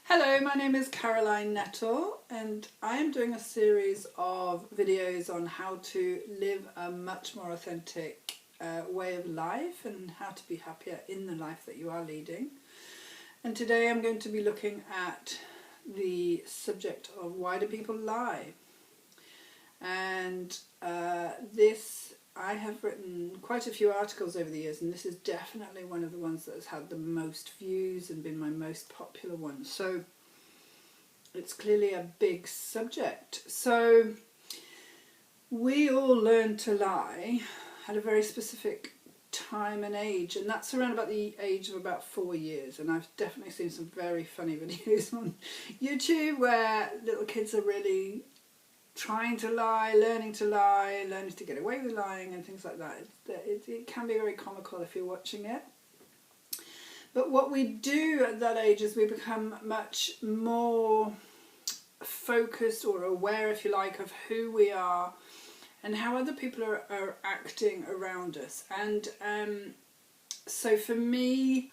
Hello, my name is Caroline Nettle and I am doing a series of videos on how to live a much more authentic way of life and how to be happier in the life that you are leading. And today I'm going to be looking at the subject of why do people lie? And I have written quite a few articles over the years, and this is definitely one of the ones that has had the most views and been my most popular one. So it's clearly a big subject. So we all learn to lie at a very specific time and age, and that's around about the age of about 4 years. And I've definitely seen some very funny videos on YouTube where little kids are really trying to lie, learning to get away with lying and things like that. It can be very comical if you're watching it. But what we do at that age is we become much more focused or aware, if you like, of who we are and how other people are acting around us. And so for me,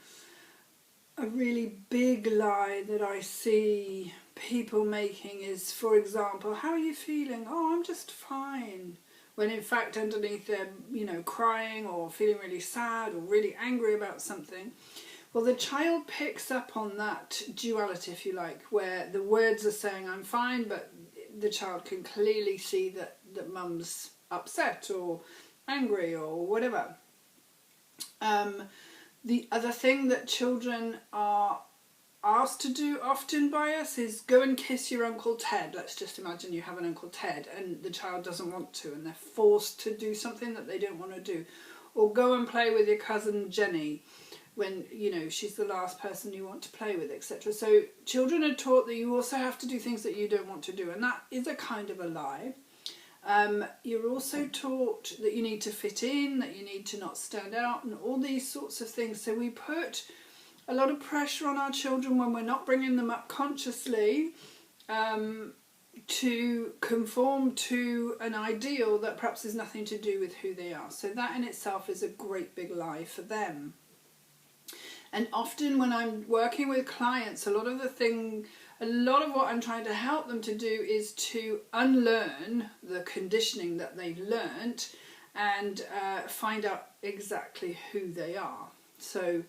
a really big lie that I see people making is, for example, how are you feeling? Oh, I'm just fine. When in fact underneath they're, crying or feeling really sad or really angry about something. Well, the child picks up on that duality, if you like, where the words are saying I'm fine, but the child can clearly see that mum's upset or angry or whatever. The other thing that children are asked to do often by us is go and kiss your Uncle Ted. Let's just imagine you have an Uncle Ted and the child doesn't want to and they're forced to do something that they don't want to do. Or go and play with your cousin Jenny when, she's the last person you want to play with, etc. So children are taught that you also have to do things that you don't want to do, and that is a kind of a lie. You're also taught that you need to fit in, that you need to not stand out, and all these sorts of things. So we put a lot of pressure on our children when we're not bringing them up consciously to conform to an ideal that perhaps has nothing to do with who they are. So that in itself is a great big lie for them. And often when I'm working with clients, a lot of what I'm trying to help them to do is to unlearn the conditioning that they've learnt and find out exactly who they are. So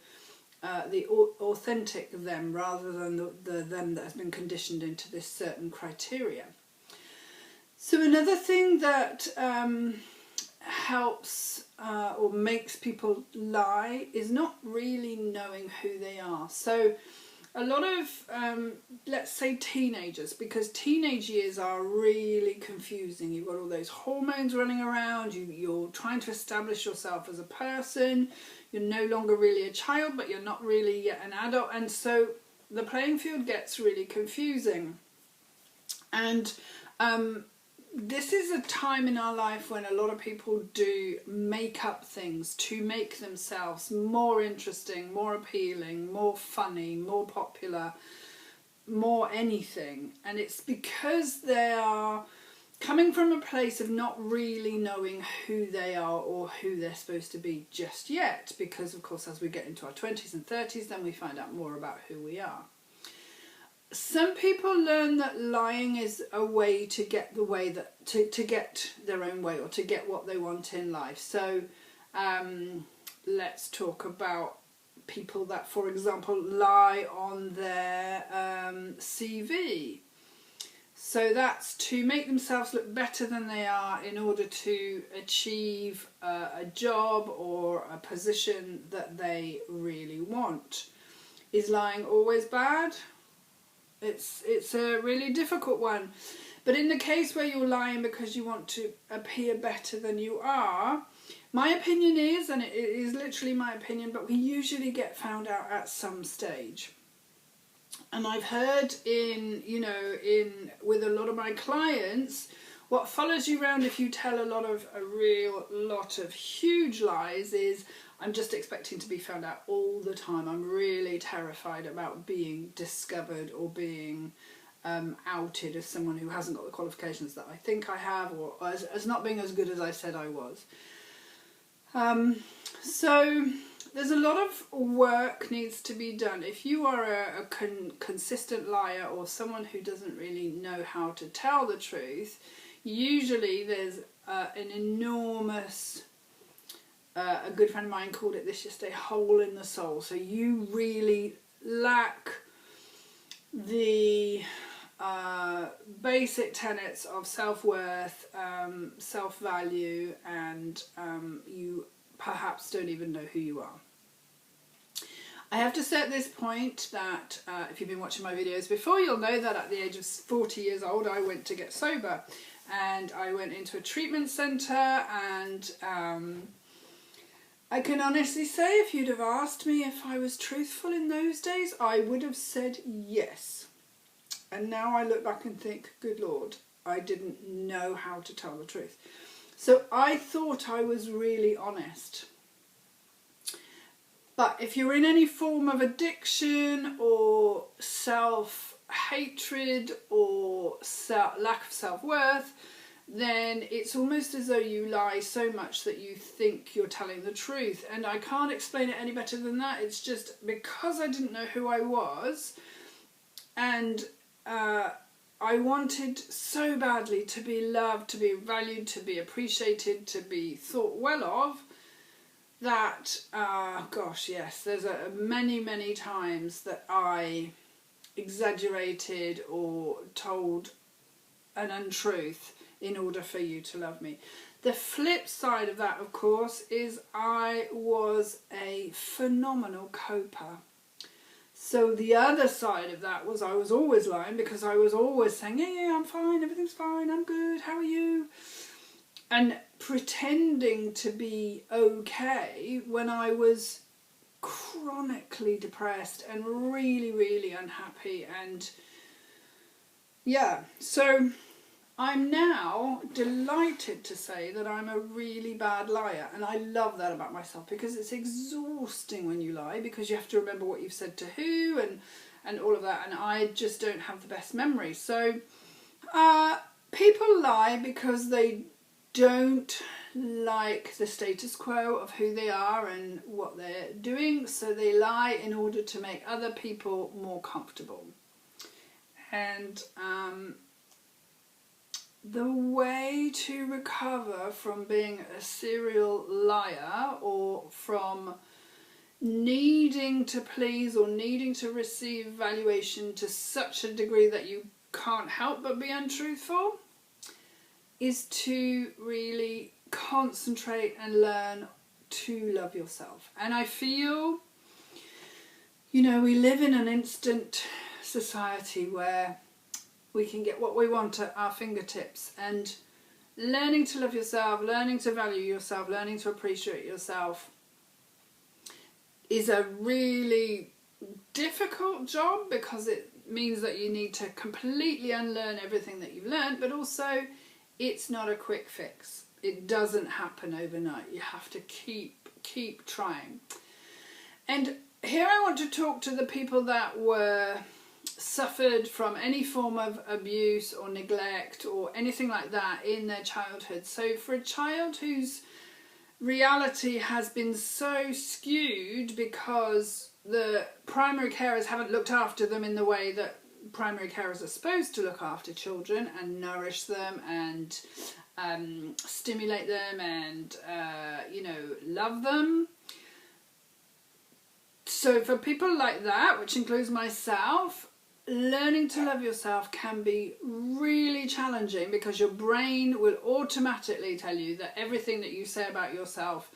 the authentic them rather than the them that has been conditioned into this certain criteria. So another thing that helps or makes people lie is not really knowing who they are. So a lot of, let's say teenagers, because teenage years are really confusing. You've got all those hormones running around, you're trying to establish yourself as a person, you're no longer really a child, but you're not really yet an adult, and so the playing field gets really confusing. And this is a time in our life when a lot of people do make up things to make themselves more interesting, more appealing, more funny, more popular, more anything. And it's because they are coming from a place of not really knowing who they are or who they're supposed to be just yet. Because, of course, as we get into our 20s and 30s, then we find out more about who we are. Some people learn that lying is a way to get to get their own way or to get what they want in life. So let's talk about people that, for example, lie on their CV. So that's to make themselves look better than they are in order to achieve a job or a position that they really want. Is lying always bad? It's a really difficult one. But in the case where you're lying because you want to appear better than you are, my opinion is, and it is literally my opinion, but we usually get found out at some stage. And I've heard with a lot of my clients, what follows you around if you tell a real lot of huge lies is, I'm just expecting to be found out all the time. I'm really terrified about being discovered or being outed as someone who hasn't got the qualifications that I think I have, or as not being as good as I said I was. So there's a lot of work needs to be done. If you are a consistent liar or someone who doesn't really know how to tell the truth, usually there's an enormous, a good friend of mine called it this yesterday, hole in the soul. So you really lack the basic tenets of self-worth, self-value, and you perhaps don't even know who you are. I have to say at this point that if you've been watching my videos before, you'll know that at the age of 40 years old I went to get sober, and I went into a treatment centre, and I can honestly say if you'd have asked me if I was truthful in those days, I would have said yes. And now I look back and think, good Lord, I didn't know how to tell the truth. So I thought I was really honest. But if you're in any form of addiction or self-hatred or lack of self-worth, then it's almost as though you lie so much that you think you're telling the truth. And I can't explain it any better than that. It's just because I didn't know who I was, and I wanted so badly to be loved, to be valued, to be appreciated, to be thought well of, that, gosh, yes, there's many times that I exaggerated or told an untruth in order for you to love me. The flip side of that, of course, is I was a phenomenal coper. So the other side of that was I was always lying, because I was always saying, yeah, I'm fine, everything's fine, I'm good, how are you? And pretending to be okay when I was chronically depressed and really unhappy. And yeah, so I'm now delighted to say that I'm a really bad liar, and I love that about myself, because it's exhausting when you lie, because you have to remember what you've said to who and all of that, and I just don't have the best memory. So people lie because they don't like the status quo of who they are and what they're doing, so they lie in order to make other people more comfortable. And the way to recover from being a serial liar, or from needing to please or needing to receive valuation to such a degree that you can't help but be untruthful, is to really concentrate and learn to love yourself. And I feel, you know, we live in an instant society where we can get what we want at our fingertips, and learning to love yourself, learning to value yourself, learning to appreciate yourself is a really difficult job, because it means that you need to completely unlearn everything that you've learned, but also it's not a quick fix. It doesn't happen overnight. You have to keep trying. And here I want to talk to the people that suffered from any form of abuse or neglect or anything like that in their childhood. So for a child whose reality has been so skewed because the primary carers haven't looked after them in the way that primary carers are supposed to look after children and nourish them and stimulate them and you know, love them. So for people like that, which includes myself, learning to love yourself can be really challenging, because your brain will automatically tell you that everything that you say about yourself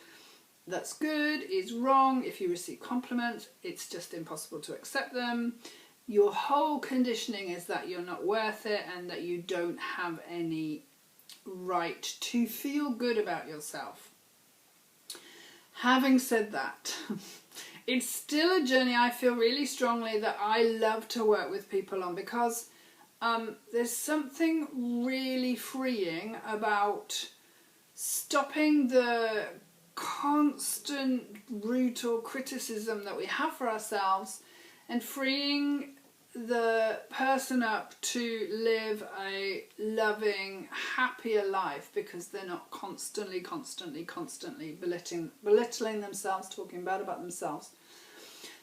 that's good is wrong. If you receive compliments, it's just impossible to accept them. Your whole conditioning is that you're not worth it and that you don't have any right to feel good about yourself. Having said that, it's still a journey I feel really strongly that I love to work with people on, because there's something really freeing about stopping the constant brutal criticism that we have for ourselves, and freeing the the person up to live a loving, happier life because they're not constantly belittling themselves, talking bad about themselves.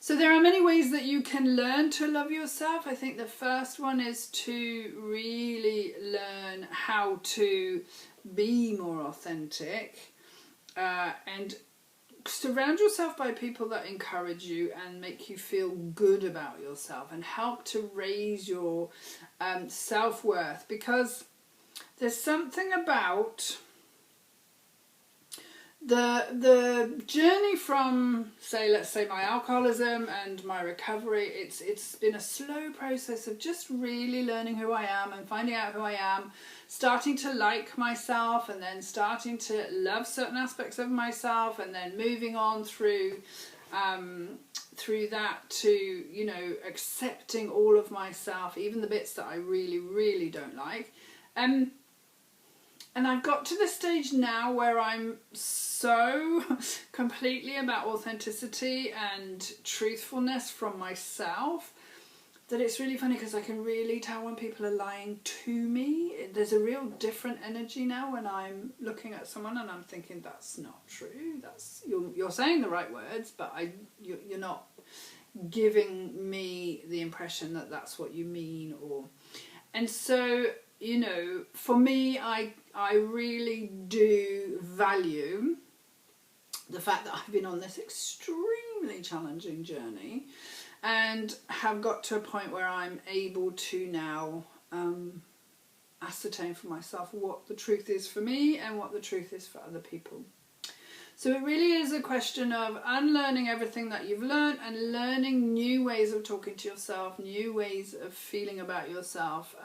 So there are many ways that you can learn to love yourself. I think the first one is to really learn how to be more authentic and surround yourself by people that encourage you and make you feel good about yourself and help to raise your self-worth, because there's something about the journey from, let's say my alcoholism and my recovery. It's been a slow process of just really learning who I am and finding out who I am, starting to like myself, and then starting to love certain aspects of myself, and then moving on through that to, you know, accepting all of myself, even the bits that I really don't like. And I've got to the stage now where I'm so completely about authenticity and truthfulness from myself that it's really funny, because I can really tell when people are lying to me. There's a real different energy now when I'm looking at someone and I'm thinking, that's not true. You're saying the right words, but you're not giving me the impression that that's what you mean. And so, you know, for me, I really do value the fact that I've been on this extremely challenging journey and have got to a point where I'm able to now ascertain for myself what the truth is for me and what the truth is for other people. So it really is a question of unlearning everything that you've learned and learning new ways of talking to yourself, new ways of feeling about yourself,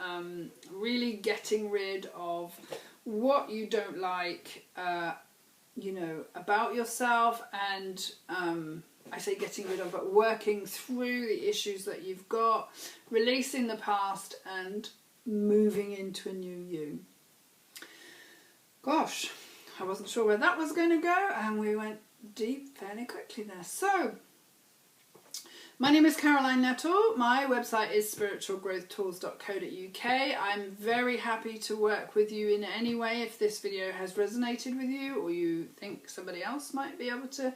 really getting rid of what you don't like, you know, about yourself, and I say getting rid of, but working through the issues that you've got, releasing the past and moving into a new you. Gosh, I wasn't sure where that was going to go, and we went deep fairly quickly there. So, my name is Caroline Nettle. My website is spiritualgrowthtools.co.uk. I'm very happy to work with you in any way if this video has resonated with you, or you think somebody else might be able to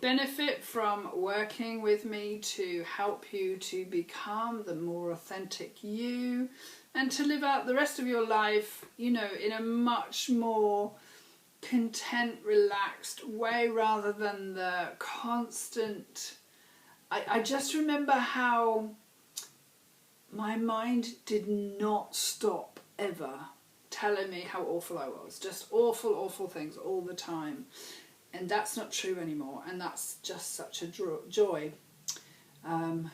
benefit from working with me to help you to become the more authentic you and to live out the rest of your life, you know, in a much more content, relaxed way, rather than the constant... I just remember how my mind did not stop ever telling me how awful I was. Just awful things all the time. And that's not true anymore. And that's just such a joy. And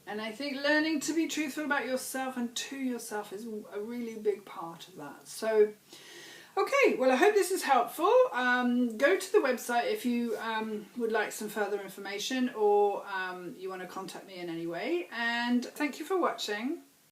I think learning to be truthful about yourself and to yourself is a really big part of that. So, okay, well, I hope this is helpful. Go to the website if you would like some further information, or you want to contact me in any way. And thank you for watching.